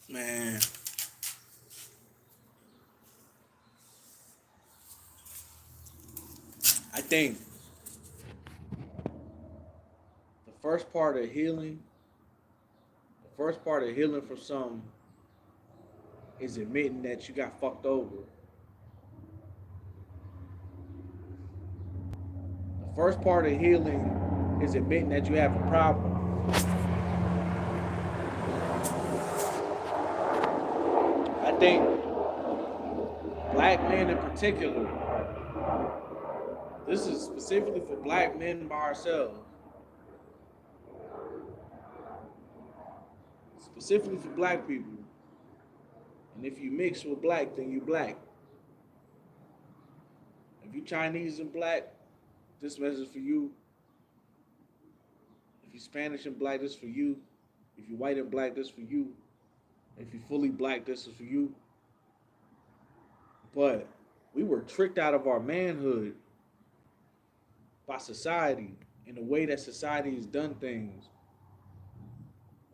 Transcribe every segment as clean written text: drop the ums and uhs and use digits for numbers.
Man, I think the first part of healing, the first part of healing from something is admitting that you got fucked over. The first part of healing is admitting that you have a problem. I think black men in particular, this is specifically for black men by ourselves, specifically for black people. And if you mix with black, then you black. If you Chinese and black, this message is for you. If you Spanish and black, this is for you. If you white and black, this is for you. If you fully black, this is for you. But we were tricked out of our manhood by society and the way that society has done things.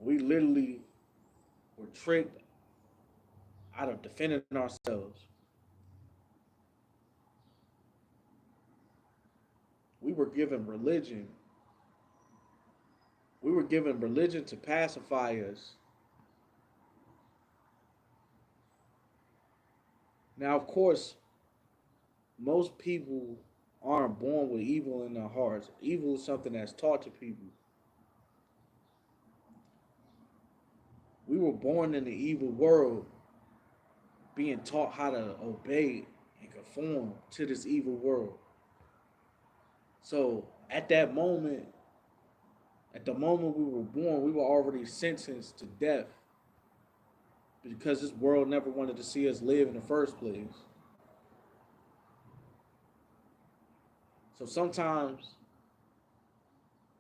We literally were tricked out of defending ourselves. We were given religion. We were given religion to pacify us. Now, of course, most people aren't born with evil in their hearts. Evil is something that's taught to people. We were born in the evil world, being taught how to obey and conform to this evil world. So at that moment, at the moment we were born, we were already sentenced to death because this world never wanted to see us live in the first place. So sometimes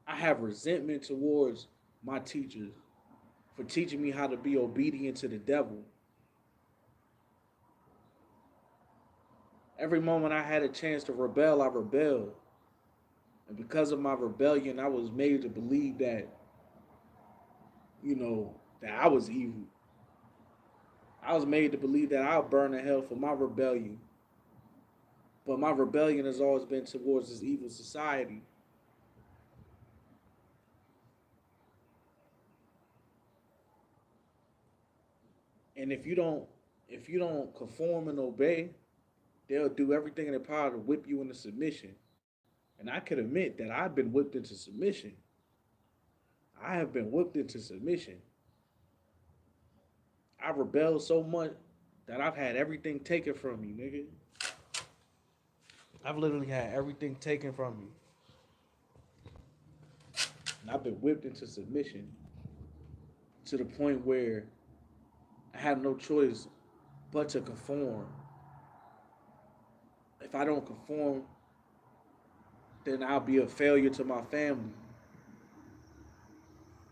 I have resentment towards my teachers for teaching me how to be obedient to the devil. Every moment I had a chance to rebel, I rebelled. And because of my rebellion, I was made to believe that, that I was evil. I was made to believe that I'll burn in hell for my rebellion. But my rebellion has always been towards this evil society. And if you don't conform and obey, they'll do everything in their power to whip you into submission. And I can admit that I've been whipped into submission. I have been whipped into submission. I've rebelled so much that I've had everything taken from me, nigga. I've literally had everything taken from me. And I've been whipped into submission to the point where I have no choice but to conform. If I don't conform, then I'll be a failure to my family.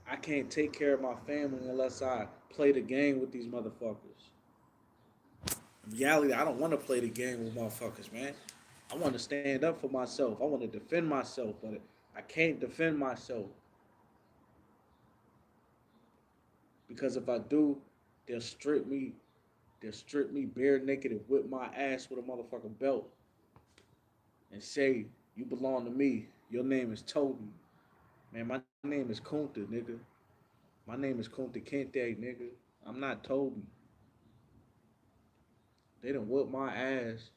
I can't take care of my family unless I play the game with these motherfuckers. In reality, I don't want to play the game with motherfuckers, man. I want to stand up for myself. I want to defend myself, but I can't defend myself because if I do, they'll strip me. They'll strip me bare naked and whip my ass with a motherfucking belt and say, "You belong to me. Your name is Toby." Man, my name is Kunta, nigga. My name is Kunta Kinte, nigga. I'm not Toby. They done whooped my ass.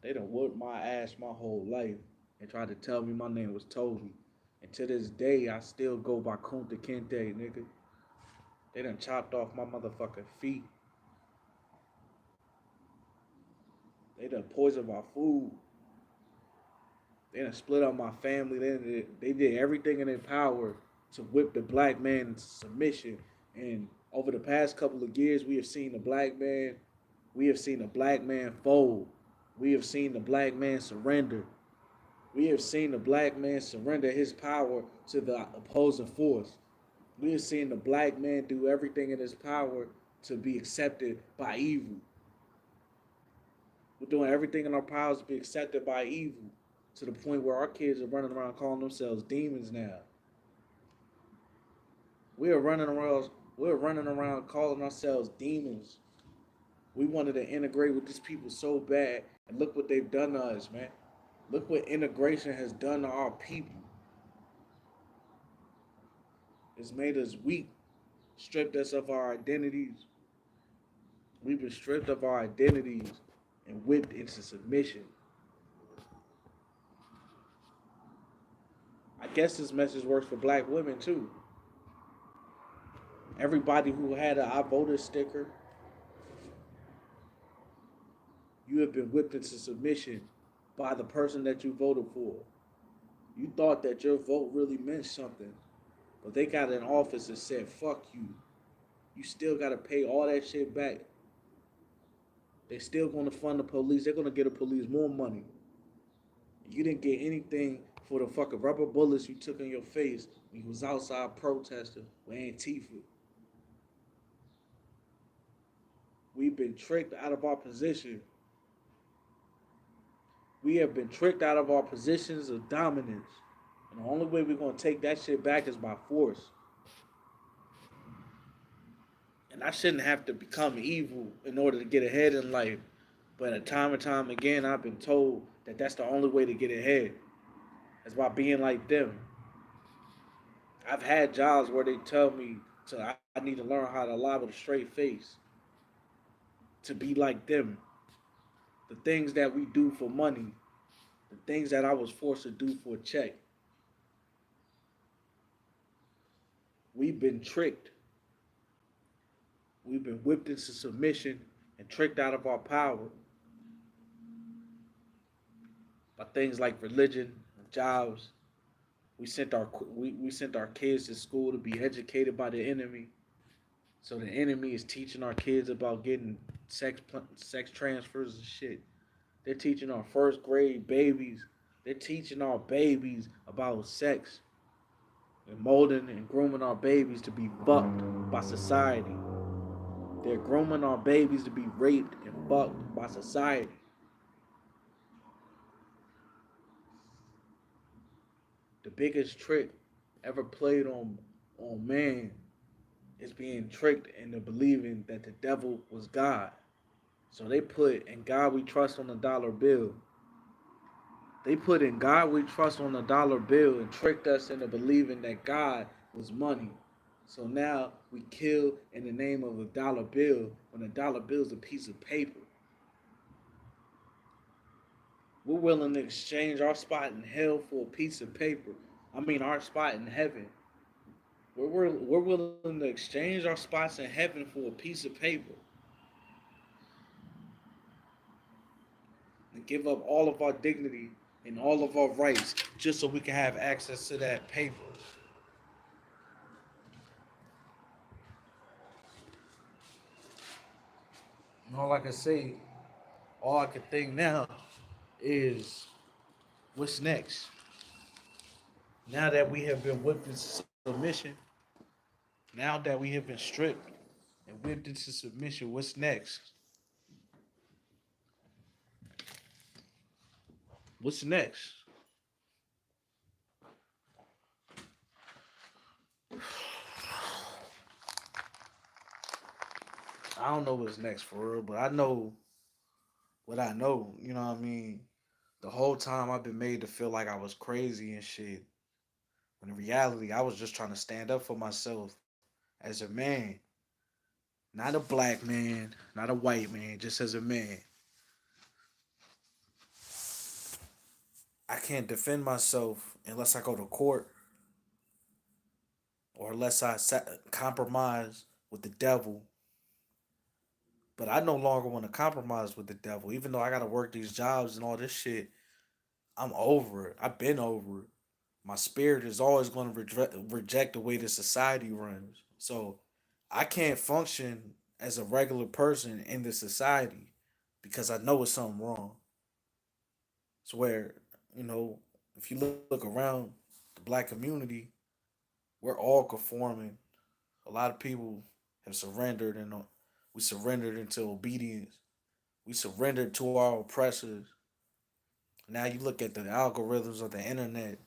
They done whooped my ass my whole life and tried to tell me my name was Toby. And to this day, I still go by Kunta Kinte, nigga. They done chopped off my motherfucking feet. They done poisoned my food. They done split up my family. They did everything in their power to whip the black man into submission. And over the past couple of years, we have seen the black man fold. We have seen the black man surrender. We have seen the black man surrender his power to the opposing force. We have seen the black man do everything in his power to be accepted by evil. We're doing everything in our powers to be accepted by evil to the point where our kids are running around calling themselves demons now. We are running around. We're running around calling ourselves demons. We wanted to integrate with these people so bad, and look what they've done to us, man. Look what integration has done to our people. It's made us weak, stripped us of our identities. We've been stripped of our identities and whipped into submission. I guess this message works for black women too. Everybody who had an I voted sticker, you have been whipped into submission by the person that you voted for. You thought that your vote really meant something, but they got in office and said, fuck you. You still got to pay all that shit back. They still going to fund the police. They're going to get the police more money. You didn't get anything for the fucking rubber bullets you took in your face when you was outside protesting with Antifa. We've been tricked out of our position. We have been tricked out of our positions of dominance. And the only way we're going to take that shit back is by force. And I shouldn't have to become evil in order to get ahead in life. But time and time again, I've been told that that's the only way to get ahead. Is by being like them. I've had jobs where they tell me I need to learn how to lie with a straight face. To be like them. The things that we do for money. The things that I was forced to do for a check. We've been tricked. We've been whipped into submission and tricked out of our power by things like religion, jobs. We sent our kids to school to be educated by the enemy. So the enemy is teaching our kids about getting sex transfers and shit. They're teaching our first grade babies. They're teaching our babies about sex and molding and grooming our babies to be fucked by society. They're grooming our babies to be raped and fucked by society. The biggest trick ever played on man is being tricked into believing that the devil was God. So they put in God we trust on the dollar bill. They put in God we trust on the dollar bill and tricked us into believing that God was money. So now we kill in the name of a dollar bill when a dollar bill is a piece of paper. We're willing to exchange our spot in hell for a piece of paper. I mean, our spot in heaven. We're willing to exchange our spots in heaven for a piece of paper and give up all of our dignity and all of our rights just so we can have access to that paper. And all I can say, all I can think now is what's next? Now that we have been whipped into submission, now that we have been stripped and whipped into submission, what's next? What's next? I don't know what's next for real, but I know what I know. You know what I mean? The whole time I've been made to feel like I was crazy and shit. When in reality, I was just trying to stand up for myself as a man. Not a black man, not a white man, just as a man. I can't defend myself unless I go to court or unless compromise with the devil. But I no longer want to compromise with the devil. Even though I got to work these jobs and all this shit, I'm over it. I've been over it. My spirit is always going to reject the way the society runs. So I can't function as a regular person in this society because I know it's something wrong. It's where, you know, if you look around the black community, we're all conforming. A lot of people have surrendered and we surrendered into obedience. We surrendered to our oppressors. Now you look at the algorithms of the internet.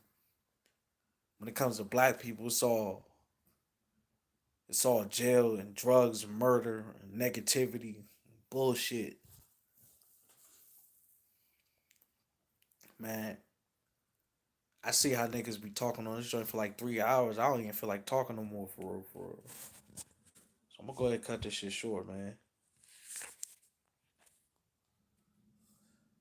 When it comes to black people, it's all It's all jail and drugs, and murder, and negativity, bullshit. Man, I see how niggas be talking on this joint for like 3 hours. I don't even feel like talking no more for real, for real. So I'm gonna go ahead and cut this shit short, man.